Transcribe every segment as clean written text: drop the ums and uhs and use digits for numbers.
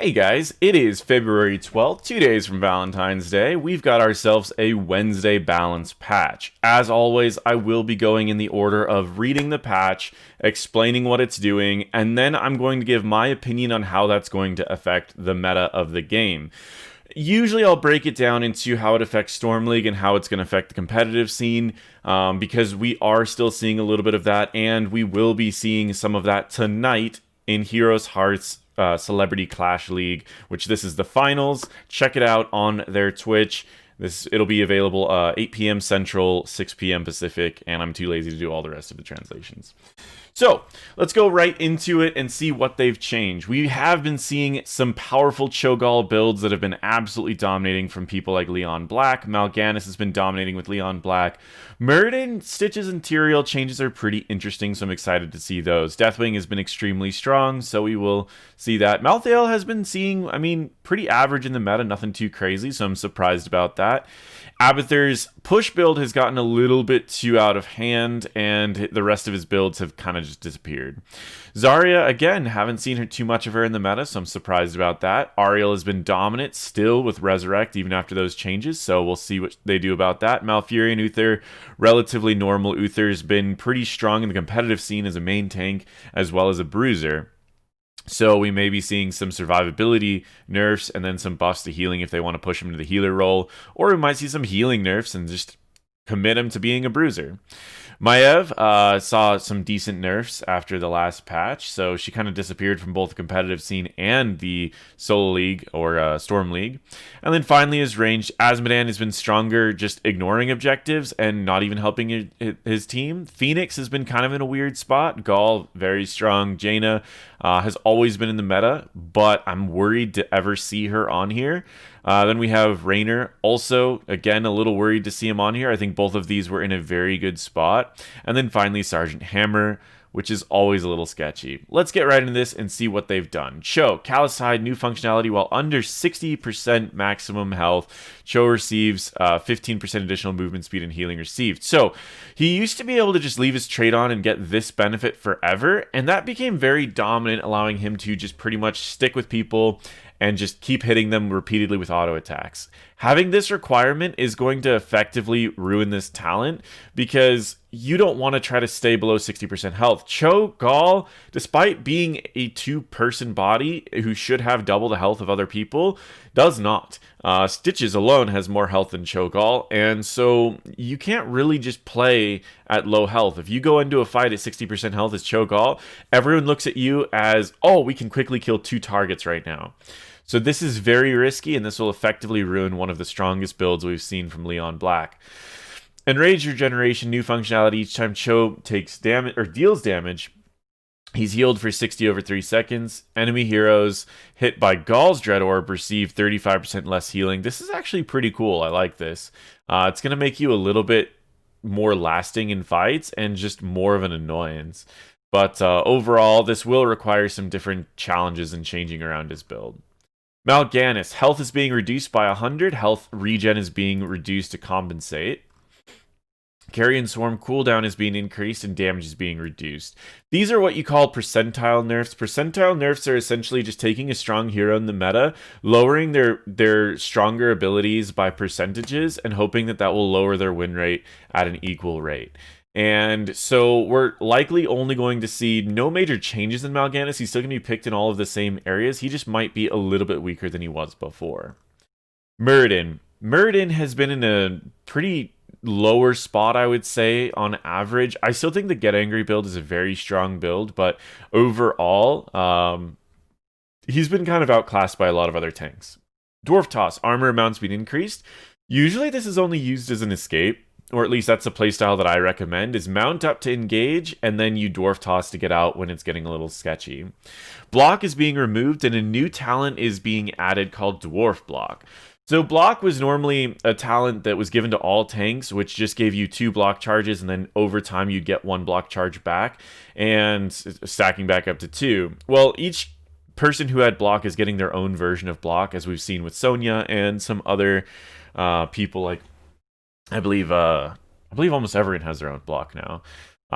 Hey guys, it is February 12th, 2 days from Valentine's Day. We've got ourselves a Wednesday balance patch. As always, I will be going in the order of reading the patch, explaining what it's doing, and then I'm going to give my opinion on how that's going to affect the meta of the game. Usually I'll break it down into how it affects Storm League and how it's going to affect the competitive scene, because we are still seeing a little bit of that, and we will be seeing some of that tonight in Heroes Hearts Celebrity Clash League, which this is the finals. Check it out on their Twitch. It'll be available 8 p.m. Central, 6 p.m. Pacific, and I'm too lazy to do all the rest of the translations. So, let's go right into it and see what they've changed. We have been seeing some powerful Cho'gall builds that have been absolutely dominating from people like Leon Black. Mal'Ganis has been dominating with Leon Black. Muradin, Stitches, and Tyrael changes are pretty interesting, so I'm excited to see those. Deathwing has been extremely strong, so we will see that. Malthael has been seeing, pretty average in the meta, nothing too crazy, so I'm surprised about that. Abathur's push build has gotten a little bit too out of hand, and the rest of his builds have kind of just disappeared. Zarya, again, haven't seen too much of her in the meta, so I'm surprised about that. Auriel has been dominant still with Resurrect, even after those changes, so we'll see what they do about that. Malfurion and Uther, relatively normal. Uther's been pretty strong in the competitive scene as a main tank, as well as a bruiser. So we may be seeing some survivability nerfs and then some buffs to healing if they want to push him to the healer role. Or we might see some healing nerfs and just commit him to being a bruiser. Maiev saw some decent nerfs after the last patch, so she kind of disappeared from both the competitive scene and the solo league or storm league. And then finally, his ranged Azmodan has been stronger, just ignoring objectives and not even helping his team. Fenix has been kind of in a weird spot. Gall, very strong. Jaina has always been in the meta, but I'm worried to ever see her on here. Then we have Raynor, also, again, a little worried to see him on here. I think both of these were in a very good spot. And then finally, Sergeant Hammer, which is always a little sketchy. Let's get right into this and see what they've done. Cho, Callous-Hide, new functionality while under 60% maximum health. Cho receives 15% additional movement speed and healing received. So, he used to be able to just leave his trait on and get this benefit forever, and that became very dominant, allowing him to just pretty much stick with people and just keep hitting them repeatedly with auto attacks. Having this requirement is going to effectively ruin this talent because you don't want to try to stay below 60% health. Cho'gall, despite being a two-person body who should have double the health of other people, does not. Stitches alone has more health than Cho'gall, and so you can't really just play at low health. If you go into a fight at 60% health as Cho'gall, everyone looks at you as, oh, we can quickly kill 2 targets right now. So this is very risky, and this will effectively ruin one of the strongest builds we've seen from Leon Black. Enrage Regeneration, new functionality. Each time Cho takes damage or deals damage, he's healed for 60 over 3 seconds. Enemy heroes hit by Gall's Dread Orb receive 35% less healing. This is actually pretty cool. I like this. It's going to make you a little bit more lasting in fights and just more of an annoyance. But overall, this will require some different challenges and changing around his build. Mal'Ganis, health is being reduced by 100. Health regen is being reduced to compensate. Carrion Swarm cooldown is being increased and damage is being reduced. These are what you call percentile nerfs. Percentile nerfs are essentially just taking a strong hero in the meta, lowering their stronger abilities by percentages, and hoping that that will lower their win rate at an equal rate. And so we're likely only going to see no major changes in Mal'Ganis. He's still going to be picked in all of the same areas. He just might be a little bit weaker than he was before. Muradin. Muradin has been in a pretty lower spot, I would say, on average. I still think the Get Angry build is a very strong build, but overall, he's been kind of outclassed by a lot of other tanks. Dwarf Toss. Armor amounts being increased. Usually this is only used as an escape, or at least that's a playstyle that I recommend, is mount up to engage, and then you Dwarf Toss to get out when it's getting a little sketchy. Block is being removed, and a new talent is being added called Dwarf Block. So Block was normally a talent that was given to all tanks, which just gave you 2 block charges, and then over time you'd get 1 block charge back, and stacking back up to 2. Well, each person who had Block is getting their own version of Block, as we've seen with Sonya and some other people like I believe almost everyone has their own block now.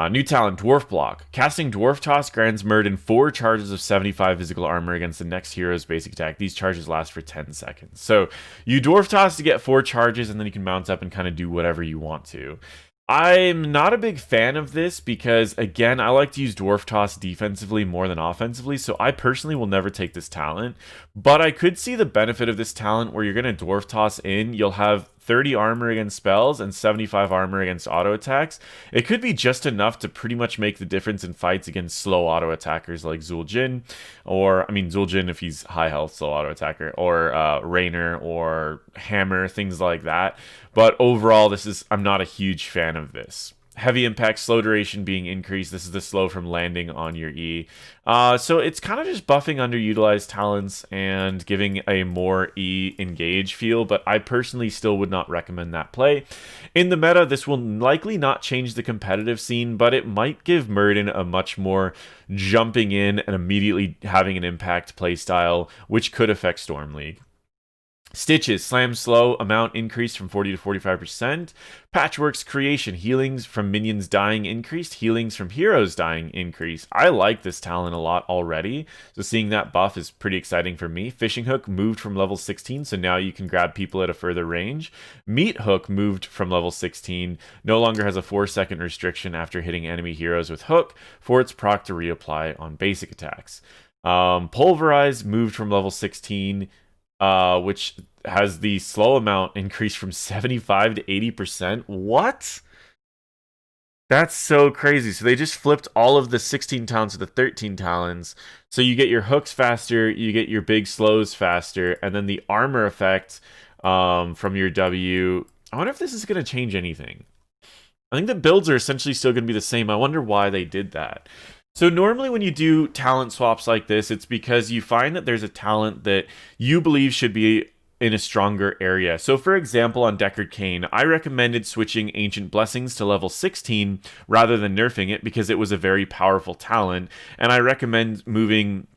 New talent, Dwarf Block. Casting Dwarf Toss grants Muradin 4 charges of 75 physical armor against the next hero's basic attack. These charges last for 10 seconds. So you Dwarf Toss to get 4 charges, and then you can mount up and kind of do whatever you want to. I'm not a big fan of this because, again, I like to use Dwarf Toss defensively more than offensively, so I personally will never take this talent. But I could see the benefit of this talent where you're going to Dwarf Toss in. You'll have 30 armor against spells and 75 armor against auto attacks. It could be just enough to pretty much make the difference in fights against slow auto attackers like Zul'jin, or, I mean, Zul'jin if he's high health slow auto attacker, or Raynor or Hammer, things like that. But overall, I'm not a huge fan of this. Heavy impact, slow duration being increased. This is the slow from landing on your E. So it's kind of just buffing underutilized talents and giving a more E engage feel, but I personally still would not recommend that play. In the meta, this will likely not change the competitive scene, but it might give Muradin a much more jumping in and immediately having an impact playstyle, which could affect Storm League. Stitches, slam slow, amount increased from 40 to 45%. Patchwork's creation, healings from minions dying increased, healings from heroes dying increased. I like this talent a lot already, so seeing that buff is pretty exciting for me. Fishing Hook moved from level 16, so now you can grab people at a further range. Meat Hook moved from level 16, no longer has a 4-second restriction after hitting enemy heroes with Hook for its proc to reapply on basic attacks. Pulverize moved from level 16, which has the slow amount increased from 75 to 80%. What? That's so crazy. So they just flipped all of the 16 talents to the 13 talents. So you get your hooks faster, you get your big slows faster, and then the armor effect from your W. I wonder if this is going to change anything. I think the builds are essentially still going to be the same. I wonder why they did that. So normally when you do talent swaps like this, it's because you find that there's a talent that you believe should be in a stronger area. So for example, on Deckard Cain, I recommended switching Ancient Blessings to level 16 rather than nerfing it because it was a very powerful talent. And I recommend moving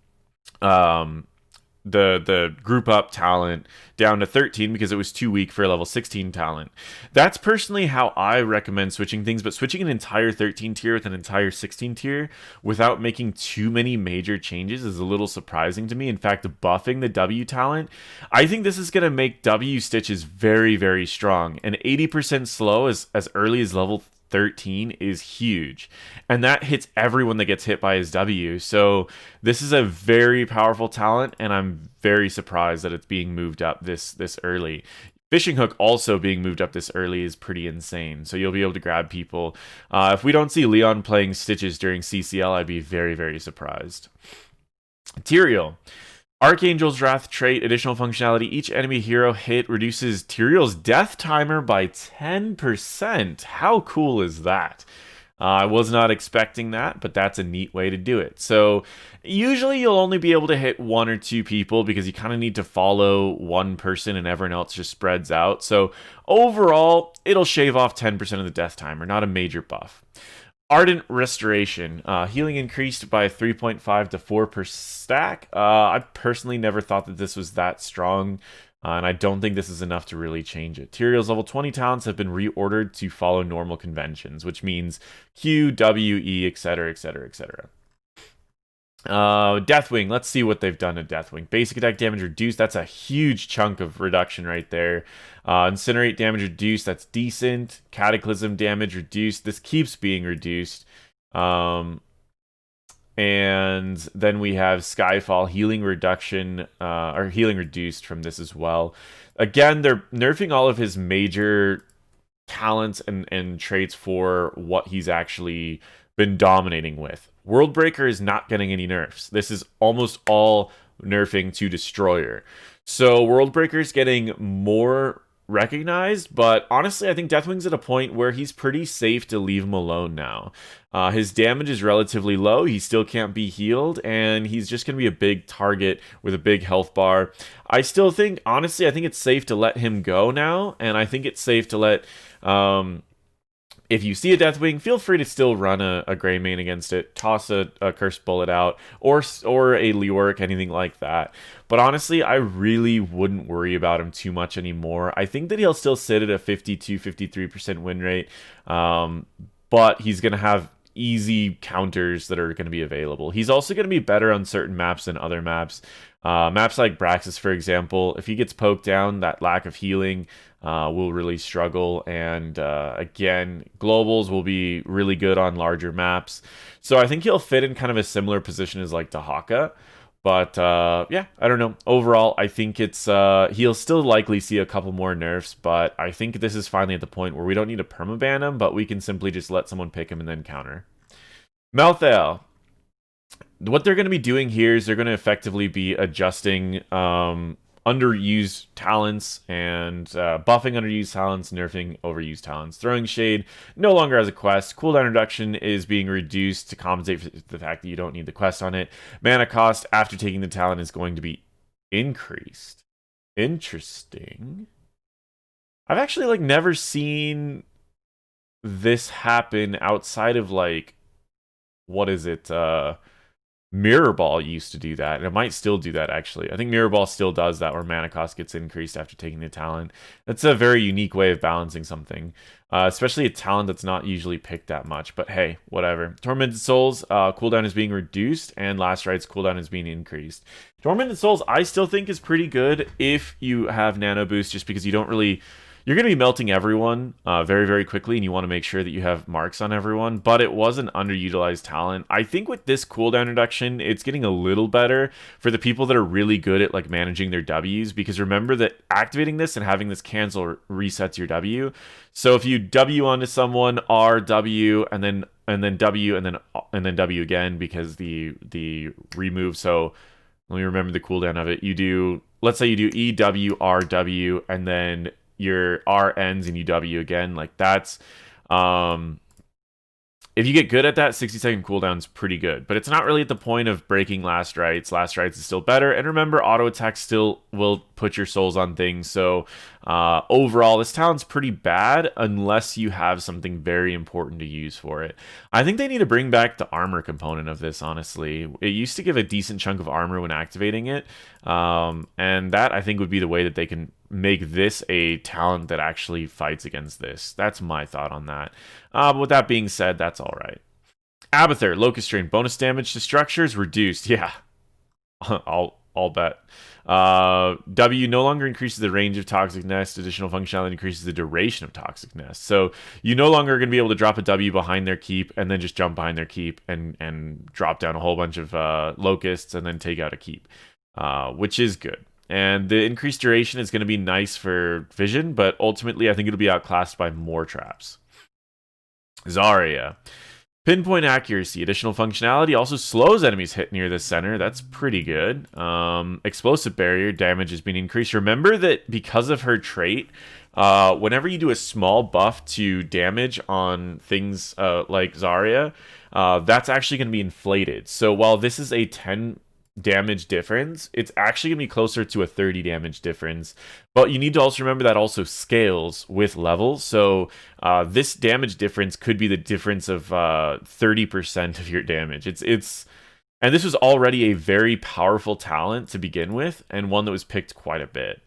the group up talent down to 13 because it was too weak for a level 16 talent. That's personally how I recommend switching things, but switching an entire 13 tier with an entire 16 tier without making too many major changes is a little surprising to me. In fact, buffing the W talent, I think this is going to make W stitches very, very strong. And 80% slow as early as level 13 is huge, and that hits everyone that gets hit by his W. So this is a very powerful talent, and I'm very surprised that it's being moved up this early. Fishing Hook also being moved up this early is pretty insane, so you'll be able to grab people. If we don't see Leon playing Stitches during CCL, I'd be very, very surprised. Tyrael. Archangel's Wrath trait, additional functionality. Each enemy hero hit reduces Tyrael's death timer by 10%. How cool is that? I was not expecting that, but that's a neat way to do it. So usually you'll only be able to hit 1 or 2 people because you kind of need to follow one person and everyone else just spreads out. So overall, it'll shave off 10% of the death timer, not a major buff. Ardent Restoration. Healing increased by 3.5 to 4 per stack. I personally never thought that this was that strong, and I don't think this is enough to really change it. Tyrael's level 20 talents have been reordered to follow normal conventions, which means Q, W, E, etc., etc., etc. Deathwing, let's see what they've done to Deathwing. Basic attack damage reduced, that's a huge chunk of reduction right there. Incinerate damage reduced, that's decent. Cataclysm damage reduced, this keeps being reduced. And then we have Skyfall, healing reduction, or healing reduced from this as well. Again, they're nerfing all of his major talents and traits for what he's actually been dominating with. Worldbreaker is not getting any nerfs. This is almost all nerfing to Destroyer. So Worldbreaker is getting more recognized, but honestly, I think Deathwing's at a point where he's pretty safe to leave him alone now. His damage is relatively low. He still can't be healed, and he's just going to be a big target with a big health bar. I still think, honestly, I think it's safe to let him go now, and I think it's safe to let... if you see a Deathwing, feel free to still run a Grey Mane against it, toss a Cursed Bullet out, or a Leoric, anything like that. But honestly, I really wouldn't worry about him too much anymore. I think that he'll still sit at a 52-53% win rate, but he's going to have easy counters that are going to be available. He's also going to be better on certain maps than other maps. Maps like Braxis, for example, if he gets poked down, that lack of healing will really struggle. And again, globals will be really good on larger maps. So I think he'll fit in kind of a similar position as like Dahaka. But yeah, I don't know. Overall, I think it's he'll still likely see a couple more nerfs, but I think this is finally at the point where we don't need to permaban him, but we can simply just let someone pick him and then counter. Malthael. What they're going to be doing here is they're going to effectively be adjusting underused talents and buffing underused talents, nerfing overused talents. Throwing Shade no longer has a quest. Cooldown reduction is being reduced to compensate for the fact that you don't need the quest on it. Mana cost after taking the talent is going to be increased. Interesting. I've actually like never seen this happen outside of like, what is it? Mirror Ball used to do that, and it might still do that, actually. I think Mirror Ball still does that, where mana cost gets increased after taking the talent. That's a very unique way of balancing something, especially a talent that's not usually picked that much, but hey, whatever. Tormented Souls, cooldown is being reduced, and Last Right's cooldown is being increased. Tormented Souls, I still think is pretty good if you have Nano Boost, just because you don't really... You're going to be melting everyone very, very quickly, and you want to make sure that you have marks on everyone, but it was an underutilized talent. I think with this cooldown reduction, it's getting a little better for the people that are really good at like managing their Ws, because remember that activating this and having this cancel resets your W. So if you W onto someone, R, W, and then W, and then W again, because the remove. So let me remember the cooldown of it. You do, let's say you do E, W, R, W, and then your R ends and you W again. Like that's if you get good at that, 60-second cooldown is pretty good, but it's not really at the point of breaking Last Rights. Last Rights is still better, and remember, auto attack still will put your souls on things. So overall, this talent's pretty bad unless you have something very important to use for it. I think they need to bring back the armor component of this, honestly. It used to give a decent chunk of armor when activating it, and that I think would be the way that they can make this a talent that actually fights against this. That's my thought on that. But with that being said, that's all right. Abathur, Locust Strain, bonus damage to structures reduced. Yeah, I'll bet. W no longer increases the range of Toxic Nest. Additional functionality increases the duration of Toxic Nest. So you no longer are going to be able to drop a W behind their keep and then just jump behind their keep and drop down a whole bunch of locusts and then take out a keep, which is good. And the increased duration is going to be nice for vision, but ultimately I think it'll be outclassed by more traps. Zarya. Pinpoint accuracy. Additional functionality also slows enemies hit near the center. That's pretty good. Explosive barrier damage has been increased. Remember that because of her trait, whenever you do a small buff to damage on things like Zarya, that's actually going to be inflated. So while this is a 10 damage difference, it's actually gonna be closer to a 30 damage difference, but you need to also remember that also scales with levels. So this damage difference could be the difference of 30% of your damage. It's and this was already a very powerful talent to begin with, and one that was picked quite a bit.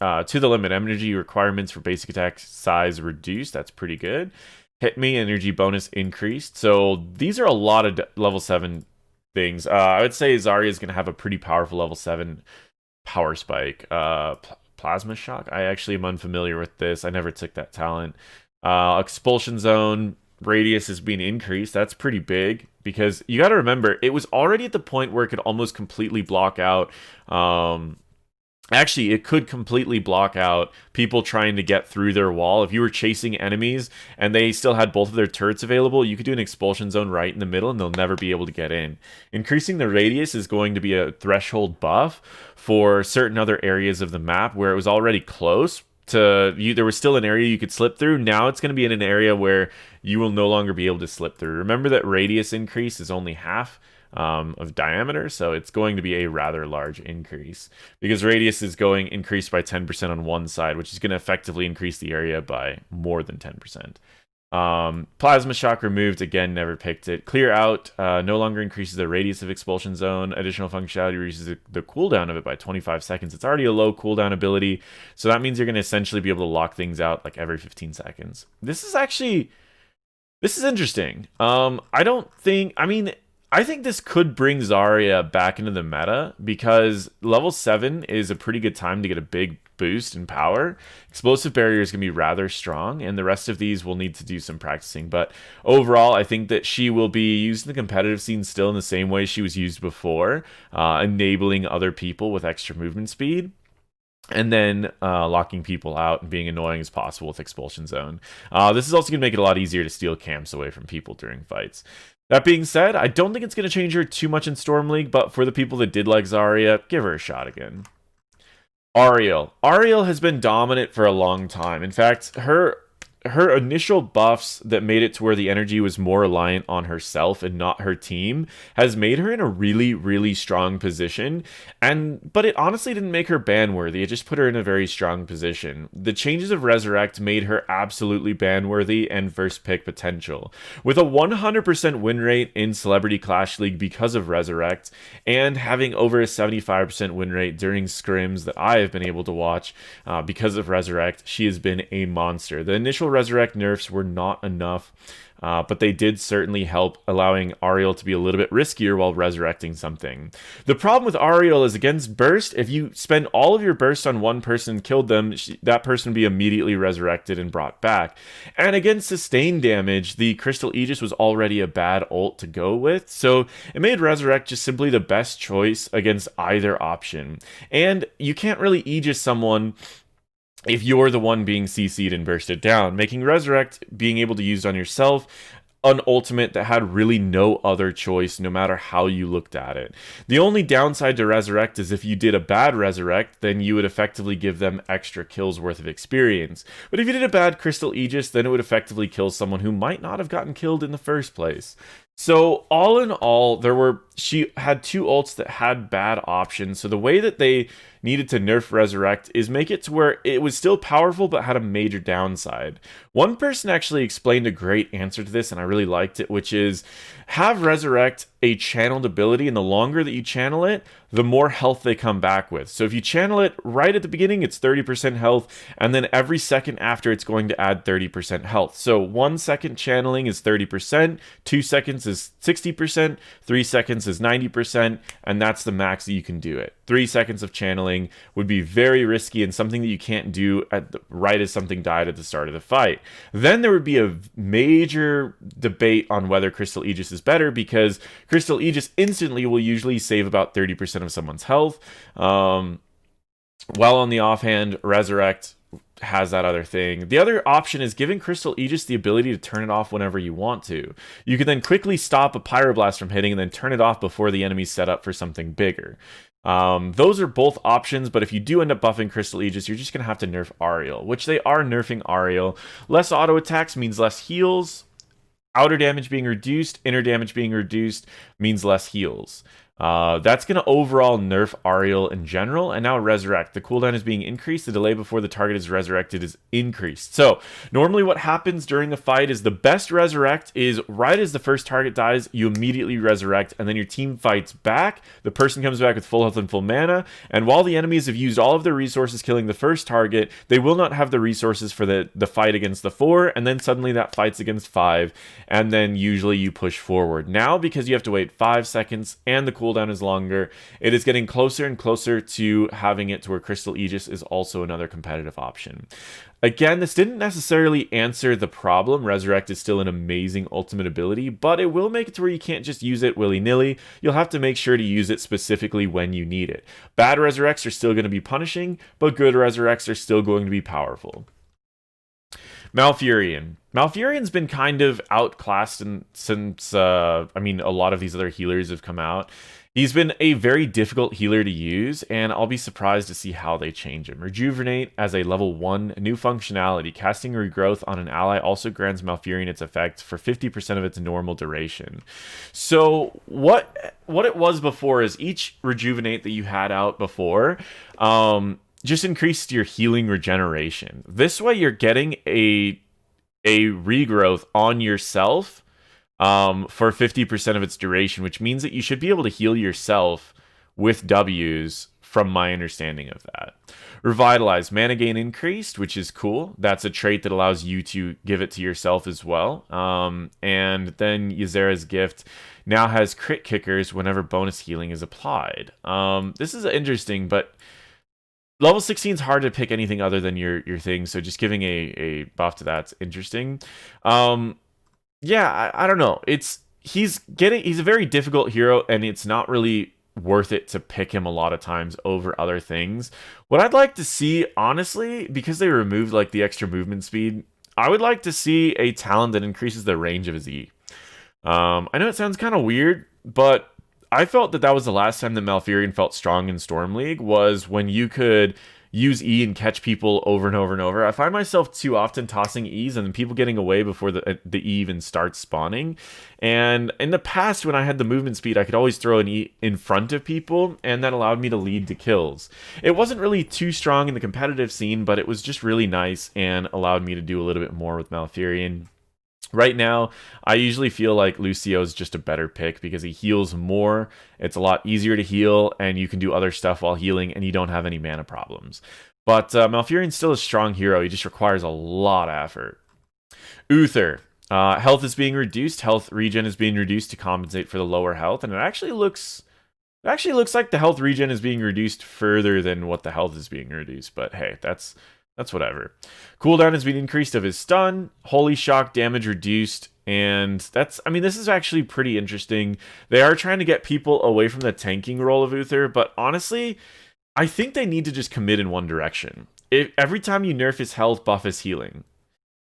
To the limit, energy requirements for basic attack size reduced. That's pretty good. Hit me energy bonus increased. So these are a lot of level 7 things. I would say Zarya is going to have a pretty powerful level 7 power spike. Plasma Shock? I actually am unfamiliar with this. I never took that talent. Expulsion Zone radius is being increased. That's pretty big, because you got to remember, it was already at the point where it could almost completely block out actually, it could completely block out people trying to get through their wall. If you were chasing enemies and they still had both of their turrets available, you could do an expulsion zone right in the middle and they'll never be able to get in. Increasing the radius is going to be a threshold buff for certain other areas of the map where it was already close to you. There was still an area you could slip through. Now it's going to be in an area where you will no longer be able to slip through. Remember that radius increase is only half of diameter, so it's going to be a rather large increase, because radius is going increased by 10% on one side, which is going to effectively increase the area by more than 10%. Plasma Shock removed, again, never picked it. Clear Out no longer increases the radius of Expulsion Zone. Additional functionality reduces the cooldown of it by 25 seconds. It's already a low cooldown ability, so that means you're going to essentially be able to lock things out like every 15 seconds. This is actually This is interesting. I don't think. I mean, I think this could bring Zarya back into the meta because level 7 is a pretty good time to get a big boost in power. Explosive barrier is going to be rather strong, and the rest of these will need to do some practicing. But overall, I think that she will be used in the competitive scene still in the same way she was used before, enabling other people with extra movement speed. And then locking people out and being annoying as possible with Expulsion Zone. This is also going to make it a lot easier to steal camps away from people during fights. That being said, I don't think it's going to change her too much in Storm League, but for the people that did like Zarya, give her a shot again. Auriel. Auriel has been dominant for a long time. In fact, her initial buffs that made it to where the energy was more reliant on herself and not her team has made her in a really, really strong position. But it honestly didn't make her ban worthy. It just put her in a very strong position. The changes of Resurrect made her absolutely ban worthy and first pick potential. With a 100% win rate in Celebrity Clash League because of Resurrect, and having over a 75% win rate during scrims that I have been able to watch because of Resurrect, she has been a monster. The initial Resurrect nerfs were not enough, but they did certainly help, allowing Auriel to be a little bit riskier while resurrecting something. The problem with Auriel is against burst, if you spend all of your burst on one person and killed them, that person would be immediately resurrected and brought back. And against sustained damage, the Crystal Aegis was already a bad ult to go with, so it made Resurrect just simply the best choice against either option. And you can't really Aegis someone if you're the one being CC'd and bursted down, making Resurrect being able to use on yourself an ultimate that had really no other choice no matter how you looked at it. The only downside to Resurrect is if you did a bad Resurrect, then you would effectively give them extra kills worth of experience. But if you did a bad Crystal Aegis, then it would effectively kill someone who might not have gotten killed in the first place. So all in all, she had two ults that had bad options. So the way that they needed to nerf Resurrect is make it to where it was still powerful but had a major downside. One person actually explained a great answer to this, and I really liked it, which is have Resurrect a channeled ability, and the longer that you channel it, the more health they come back with. So if you channel it right at the beginning, it's 30% health, and then every second after, it's going to add 30% health. So 1 second channeling is 30%, 2 seconds is 60%, 3 seconds is 90%, and that's the max that you can do it. 3 seconds of channeling would be very risky and something that you can't do right as something died at the start of the fight. Then there would be a major debate on whether Crystal Aegis is better, because Crystal Aegis instantly will usually save about 30% of someone's health, while on the offhand, Resurrect has that other thing. The other option is giving Crystal Aegis the ability to turn it off whenever you want to. You can then quickly stop a Pyroblast from hitting and then turn it off before the enemy's set up for something bigger. Those are both options, but if you do end up buffing Crystal Aegis, you're just going to have to nerf Auriel, which they are nerfing Auriel. Less auto attacks means less heals. Outer damage being reduced, inner damage being reduced means less heals. That's going to overall nerf Auriel in general, and now Resurrect. The cooldown is being increased. The delay before the target is resurrected is increased. So normally what happens during a fight is the best Resurrect is right as the first target dies, you immediately resurrect, and then your team fights back. The person comes back with full health and full mana, and while the enemies have used all of their resources killing the first target, they will not have the resources for the fight against the 4, and then suddenly that fight's against 5, and then usually you push forward. Now, because you have to wait 5 seconds and the cooldown is longer, it is getting closer and closer to having it to where Crystal Aegis is also another competitive option. Again, this didn't necessarily answer the problem. Resurrect is still an amazing ultimate ability, but it will make it to where you can't just use it willy-nilly. You'll have to make sure to use it specifically when you need it. Bad Resurrects are still going to be punishing, but good Resurrects are still going to be powerful. Malfurion. Malfurion's been kind of outclassed since, a lot of these other healers have come out. He's been a very difficult healer to use, and I'll be surprised to see how they change him. Rejuvenate as a level 1 new functionality. Casting Regrowth on an ally also grants Malfurion its effect for 50% of its normal duration. So what it was before is each Rejuvenate that you had out before just increased your healing regeneration. This way you're getting a regrowth on yourself for 50% of its duration, which means that you should be able to heal yourself with W's from my understanding of that. Revitalize, mana gain increased, which is cool. That's a trait that allows you to give it to yourself as well. And then Ysera's gift now has crit kickers whenever bonus healing is applied. This is interesting, but level 16 is hard to pick anything other than your thing, so just giving a buff to that's interesting. Yeah, I don't know. He's a very difficult hero, and it's not really worth it to pick him a lot of times over other things. What I'd like to see, honestly, because they removed like the extra movement speed, I would like to see a talent that increases the range of his E. I know it sounds kind of weird, but I felt that was the last time that Malfurion felt strong in Storm League, was when you could use E and catch people over and over and over. I find myself too often tossing E's and then people getting away before the E even starts spawning. And in the past, when I had the movement speed, I could always throw an E in front of people, and that allowed me to lead to kills. It wasn't really too strong in the competitive scene, but it was just really nice and allowed me to do a little bit more with Malfurion. Right now, I usually feel like Lucio is just a better pick because he heals more. It's a lot easier to heal, and you can do other stuff while healing, and you don't have any mana problems. But Malfurion's still a strong hero. He just requires a lot of effort. Uther. Health is being reduced. Health regen is being reduced to compensate for the lower health, and it actually looks like the health regen is being reduced further than what the health is being reduced. But hey, that's whatever. Cooldown has been increased of his stun. Holy shock damage reduced. And this is actually pretty interesting. They are trying to get people away from the tanking role of Uther, but honestly, I think they need to just commit in one direction. Every time you nerf his health, buff his healing.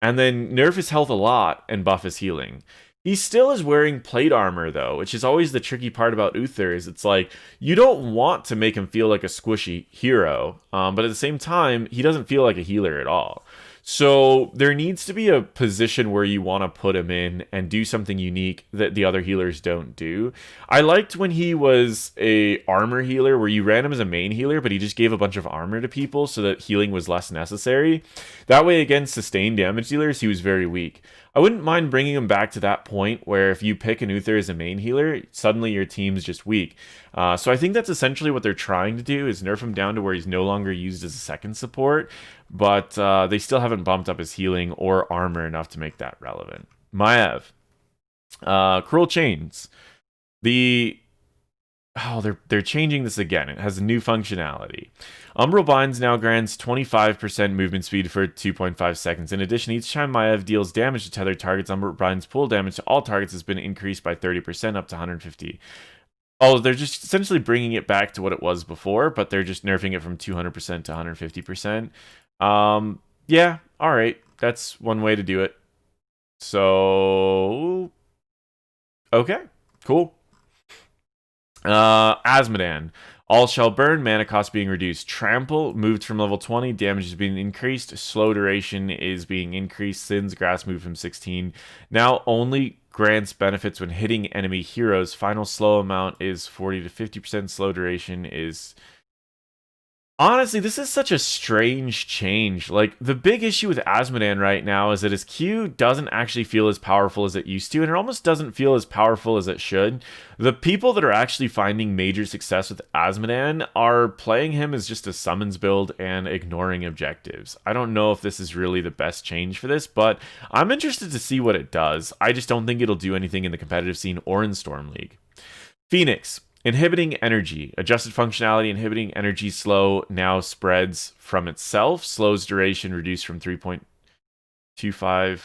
And then nerf his health a lot and buff his healing. He still is wearing plate armor, though, which is always the tricky part about Uther, is it's like, you don't want to make him feel like a squishy hero, but at the same time, he doesn't feel like a healer at all. So there needs to be a position where you want to put him in and do something unique that the other healers don't do. I liked when he was a armor healer, where you ran him as a main healer, but he just gave a bunch of armor to people so that healing was less necessary. That way, against sustained damage dealers, he was very weak. I wouldn't mind bringing him back to that point where if you pick an Uther as a main healer, suddenly your team's just weak. So I think that's essentially what they're trying to do, is nerf him down to where he's no longer used as a second support, but they still haven't bumped up his healing or armor enough to make that relevant. Maiev. Cruel Chains. They're changing this again. It has a new functionality. Umbral Binds now grants 25% movement speed for 2.5 seconds. In addition, each time Maiev deals damage to tethered targets, Umbral Binds pull damage to all targets has been increased by 30% up to 150. Oh, they're just essentially bringing it back to what it was before, but they're just nerfing it from 200% to 150%. Yeah, alright. That's one way to do it. So, okay, cool. Azmodan. All shall burn, mana cost being reduced. Trample, moved from level 20, damage is being increased. Slow duration is being increased. Sin's Grasp moved from 16. Now only grants benefits when hitting enemy heroes. Final slow amount is 40 to 50%. Slow duration is... Honestly, this is such a strange change. Like, the big issue with Azmodan right now is that his Q doesn't actually feel as powerful as it used to, and it almost doesn't feel as powerful as it should. The people that are actually finding major success with Azmodan are playing him as just a summons build and ignoring objectives. I don't know if this is really the best change for this, but I'm interested to see what it does. I just don't think it'll do anything in the competitive scene or in Storm League. Fenix. Inhibiting energy. Adjusted functionality. Inhibiting energy slow now spreads from itself. Slows duration reduced from 3.25.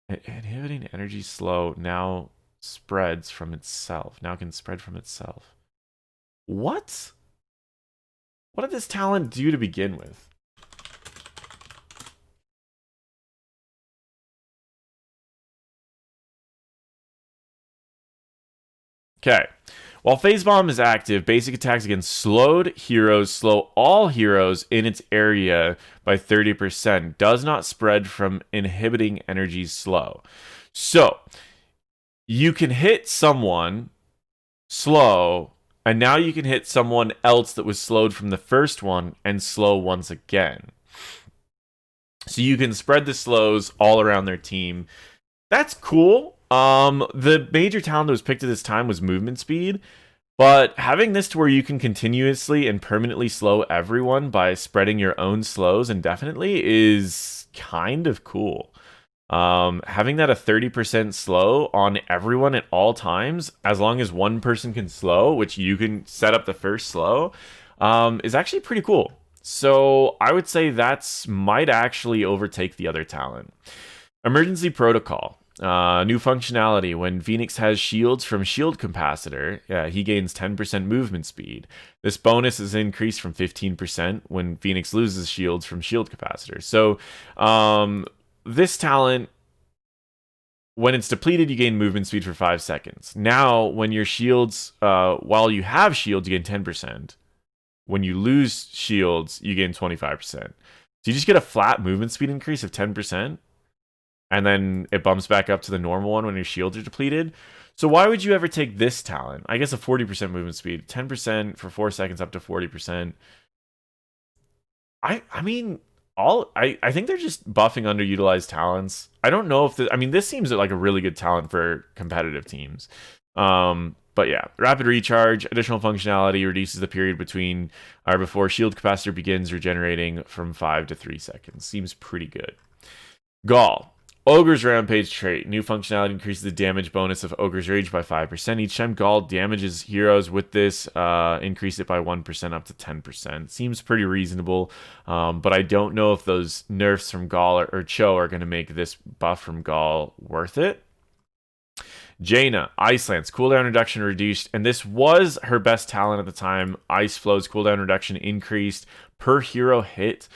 Inhibiting energy slow now spreads from itself. Now can spread from itself. What? What did this talent do to begin with? Okay. While Phase Bomb is active, basic attacks against slowed heroes slow all heroes in its area by 30%. Does not spread from inhibiting energy slow. So, you can hit someone slow, and now you can hit someone else that was slowed from the first one and slow once again. So you can spread the slows all around their team. That's cool. The major talent that was picked at this time was movement speed. But having this to where you can continuously and permanently slow everyone by spreading your own slows indefinitely is kind of cool. Having that a 30% slow on everyone at all times, as long as one person can slow, which you can set up the first slow, is actually pretty cool. So I would say that's might actually overtake the other talent. Emergency Protocol. New functionality. When Fenix has shields from shield capacitor, he gains 10% movement speed. This bonus is increased from 15% when Fenix loses shields from shield capacitor. So, this talent, when it's depleted, you gain movement speed for 5 seconds. Now, when your shields, while you have shields, you gain 10%. When you lose shields, you gain 25%. So you just get a flat movement speed increase of 10%. And then it bumps back up to the normal one when your shields are depleted. So why would you ever take this talent? I guess a 40% movement speed, 10% for 4 seconds up to 40%. I mean, I think they're just buffing underutilized talents. I don't know if this seems like a really good talent for competitive teams. But yeah, rapid recharge, additional functionality reduces the period between or before shield capacitor begins regenerating from 5 to 3 seconds. Seems pretty good. Gall. Ogre's Rampage trait. New functionality increases the damage bonus of Ogre's Rage by 5%. Each time Gall damages heroes with this, increase it by 1% up to 10%. Seems pretty reasonable, but I don't know if those nerfs from Gall or Cho are going to make this buff from Gall worth it. Jaina, Ice Lance, cooldown reduction reduced, and this was her best talent at the time. Ice Flow's cooldown reduction increased per hero hit.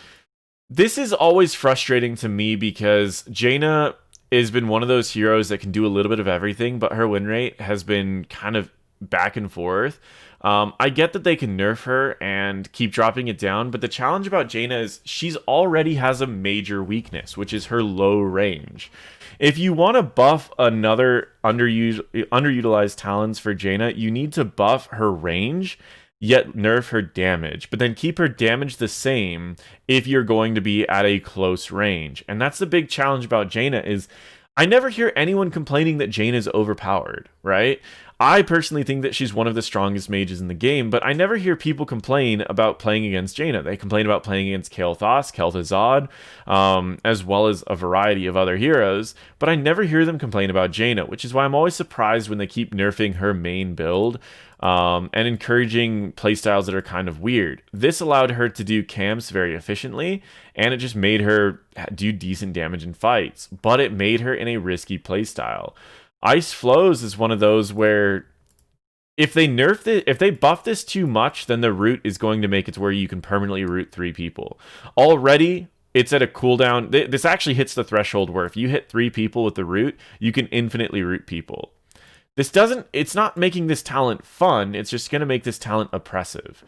This is always frustrating to me because Jaina has been one of those heroes that can do a little bit of everything, but her win rate has been kind of back and forth. I get that they can nerf her and keep dropping it down, but the challenge about Jaina is she's already has a major weakness, which is her low range. If you want to buff another underutilized talents for Jaina, you need to buff her range, yet nerf her damage, but then keep her damage the same if you're going to be at a close range. And that's the big challenge about Jaina is I never hear anyone complaining that Jaina is overpowered, right? I personally think that she's one of the strongest mages in the game, but I never hear people complain about playing against Jaina. They complain about playing against Kael'thas, Kel'Thuzad, as well as a variety of other heroes, but I never hear them complain about Jaina, which is why I'm always surprised when they keep nerfing her main build, and encouraging playstyles that are kind of weird. This allowed her to do camps very efficiently, and it just made her do decent damage in fights, but it made her in a risky playstyle. Ice Flows is one of those where if they nerf it, if they buff this too much, then the root is going to make it to where you can permanently root 3 people. Already, it's at a cooldown. This actually hits the threshold where if you hit 3 people with the root, you can infinitely root people. It's not making this talent fun, it's just going to make this talent oppressive.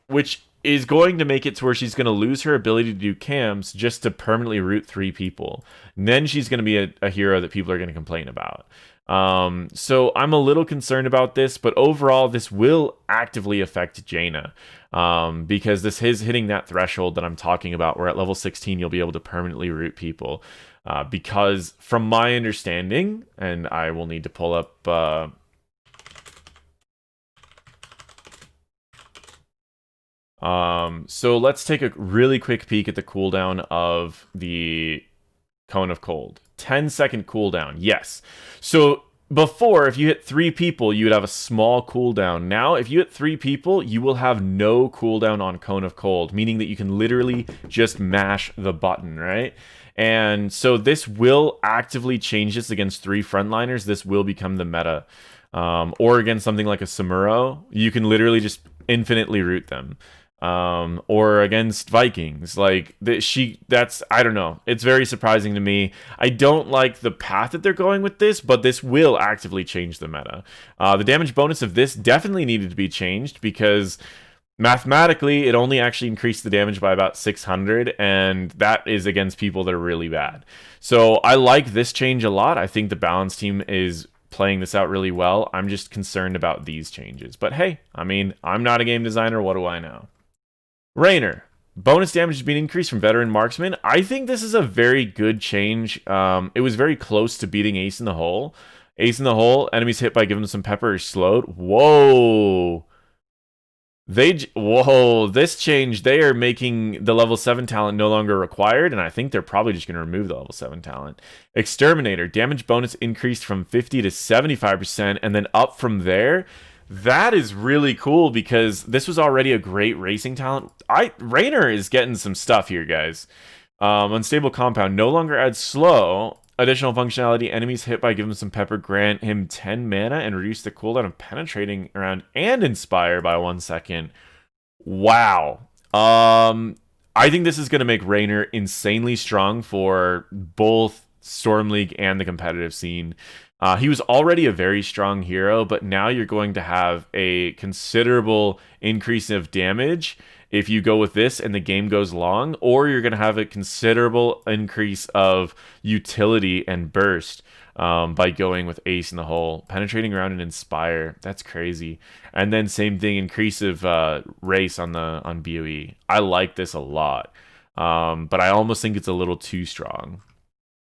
Which is going to make it to where she's going to lose her ability to do camps just to permanently root 3 people. And then she's going to be a hero that people are going to complain about. So I'm a little concerned about this, but overall, this will actively affect Jaina. Because this is hitting that threshold that I'm talking about, where at level 16, you'll be able to permanently root people. Because from my understanding, and I will need to pull up... so let's take a really quick peek at the cooldown of the Cone of Cold. 10-second cooldown, yes. So before, if you hit 3 people, you would have a small cooldown. Now, if you hit 3 people, you will have no cooldown on Cone of Cold, meaning that you can literally just mash the button, right? And so this will actively change this against 3 frontliners. This will become the meta. Or against something like a Samuro, you can literally just infinitely root them. Or against Vikings, I don't know. It's very surprising to me. I don't like the path that they're going with this, but this will actively change the meta. The damage bonus of this definitely needed to be changed because mathematically it only actually increased the damage by about 600, and that is against people that are really bad. So I like this change a lot. I think the balance team is playing this out really well. I'm just concerned about these changes. But hey, I'm not a game designer. What do I know? Raynor. Bonus damage is being increased from Veteran Marksman. I think this is a very good change. It was very close to beating Ace in the Hole. Ace in the hole. Enemies hit by giving them some pepper or slowed. Whoa. Whoa, this change, they are making the level 7 talent no longer required, and I think they're probably just going to remove the level 7 talent. Exterminator, damage bonus increased from 50 to 75%, and then up from there. That is really cool because this was already a great racing talent. Raynor is getting some stuff here, guys. Unstable compound no longer adds slow. Additional functionality, enemies hit by giving him some pepper grant him 10 mana and reduce the cooldown of penetrating around and inspire by 1 second. Wow. I think this is going to make Raynor insanely strong for both Storm League and the competitive scene. He was already a very strong hero, but now you're going to have a considerable increase of damage if you go with this and the game goes long, or you're going to have a considerable increase of utility and burst by going with Ace in the hole. Penetrating around and inspire, that's crazy. And then same thing, increase of race on BOE. I like this a lot, but I almost think it's a little too strong.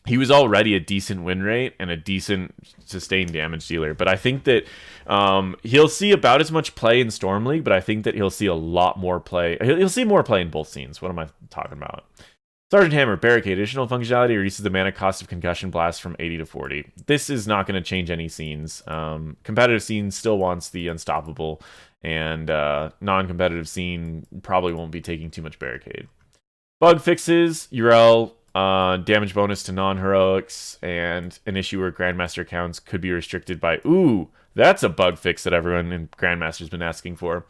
He was already a decent win rate and a decent sustained damage dealer, but I think that he'll see about as much play in Storm League, but I think that he'll see a lot more play. He'll see more play in both scenes. What am I talking about? Sergeant Hammer, Barricade. Additional functionality reduces the mana cost of Concussion Blast from 80 to 40. This is not going to change any scenes. Competitive scene still wants the Unstoppable, and non-competitive scene probably won't be taking too much Barricade. Bug fixes, Auriel. Damage bonus to non-heroics, and an issue where Grandmaster accounts could be restricted by... Ooh, that's a bug fix that everyone in Grandmaster's been asking for.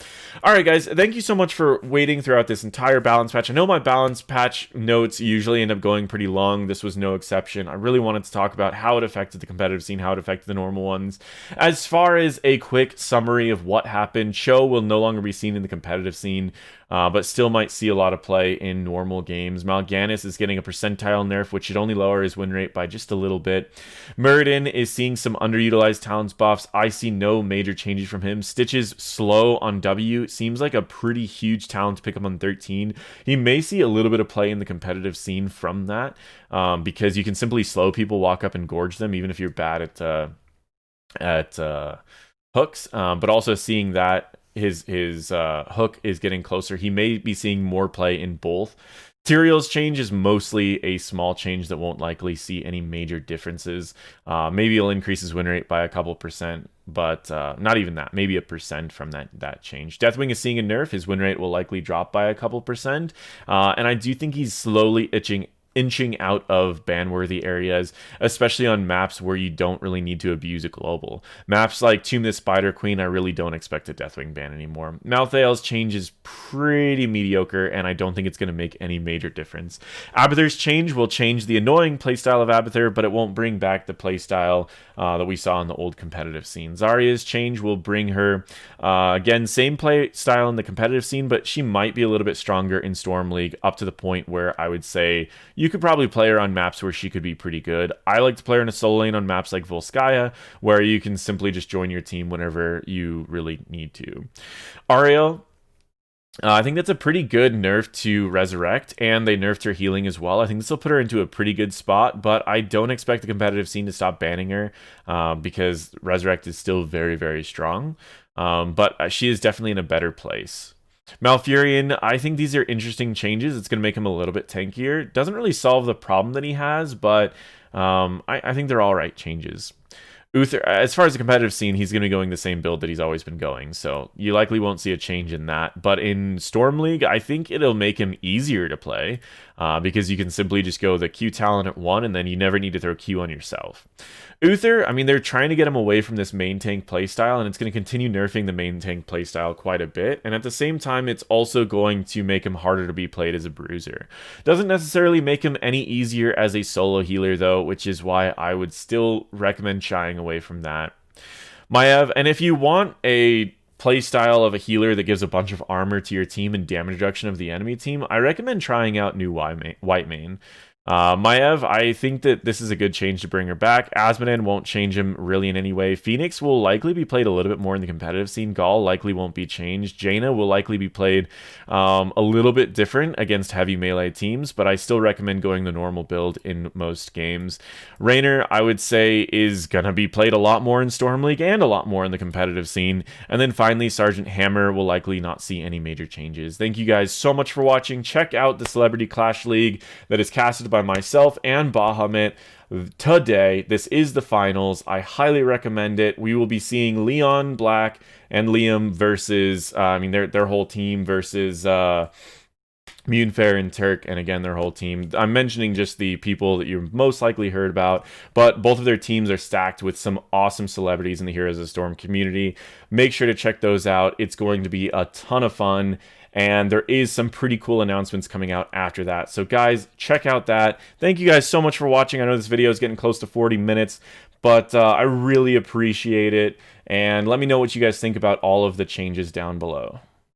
Alright guys, thank you so much for waiting throughout this entire balance patch. I know my balance patch notes usually end up going pretty long. This was no exception. I really wanted to talk about how it affected the competitive scene, how it affected the normal ones. As far as a quick summary of what happened, Cho will no longer be seen in the competitive scene, but still might see a lot of play in normal games. Mal'Ganis is getting a percentile nerf, which should only lower his win rate by just a little bit. Muradin is seeing some underutilized talents buffs. I see no major changes from him. Stitch's slow on W seems like a pretty huge talent to pick up on 13. He may see a little bit of play in the competitive scene from that, because you can simply slow people, walk up and gorge them, even if you're bad at hooks. But also seeing that his hook is getting closer, he may be seeing more play in both. Tyrael's change is mostly a small change that won't likely see any major differences. Maybe he'll increase his win rate by a couple percent, but not even that. Maybe 1% from that change. Deathwing is seeing a nerf. His win rate will likely drop by a couple percent, and I do think he's slowly inching out of ban-worthy areas, especially on maps where you don't really need to abuse a global. Maps like Tomb the Spider Queen, I really don't expect a Deathwing ban anymore. Malthael's change is pretty mediocre, and I don't think it's going to make any major difference. Abathur's change will change the annoying playstyle of Abathur, but it won't bring back the playstyle that we saw in the old competitive scene. Zarya's change will bring her, again, same play style in the competitive scene, but she might be a little bit stronger in Storm League, up to the point where I would say you could probably play her on maps where she could be pretty good. I like to play her in a solo lane on maps like Volskaya, where you can simply just join your team whenever you really need to. Auriel, I think that's a pretty good nerf to Resurrect, and they nerfed her healing as well. I think this will put her into a pretty good spot, but I don't expect the competitive scene to stop banning her, because Resurrect is still very, very strong. But she is definitely in a better place. Malfurion, I think these are interesting changes. It's going to make him a little bit tankier. Doesn't really solve the problem that he has, but I think they're all right changes. Uther, as far as the competitive scene, he's going to be going the same build that he's always been going, so you likely won't see a change in that. But in Storm League, I think it'll make him easier to play, because you can simply just go the Q talent at 1, and then you never need to throw Q on yourself. Uther, I mean, they're trying to get him away from this main tank playstyle, and it's going to continue nerfing the main tank playstyle quite a bit, and at the same time, it's also going to make him harder to be played as a bruiser. Doesn't necessarily make him any easier as a solo healer, though, which is why I would still recommend shying away from that. Maiev, and if you want a playstyle of a healer that gives a bunch of armor to your team and damage reduction of the enemy team, I recommend trying out new White Mane. Maiev, I think that this is a good change to bring her back. Azmodan won't change him really in any way. Fenix will likely be played a little bit more in the competitive scene. Gall likely won't be changed. Jaina will likely be played a little bit different against heavy melee teams, but I still recommend going the normal build in most games. Raynor, I would say, is going to be played a lot more in Storm League and a lot more in the competitive scene. And then finally, Sergeant Hammer will likely not see any major changes. Thank you guys so much for watching. Check out the Celebrity Clash League that is casted by myself and Bahamut today. This is the finals. I highly recommend it. We will be seeing Leon Black and Liam versus their whole team versus Munfair and Turk, and again, their whole team. I'm mentioning just the people that you've most likely heard about, but both of their teams are stacked with some awesome celebrities in the Heroes of the Storm community. Make sure to check those out. It's going to be a ton of fun, and there is some pretty cool announcements coming out after that. So guys, check out that. Thank you guys so much for watching. I know this video is getting close to 40 minutes, but I really appreciate it. And let me know what you guys think about all of the changes down below.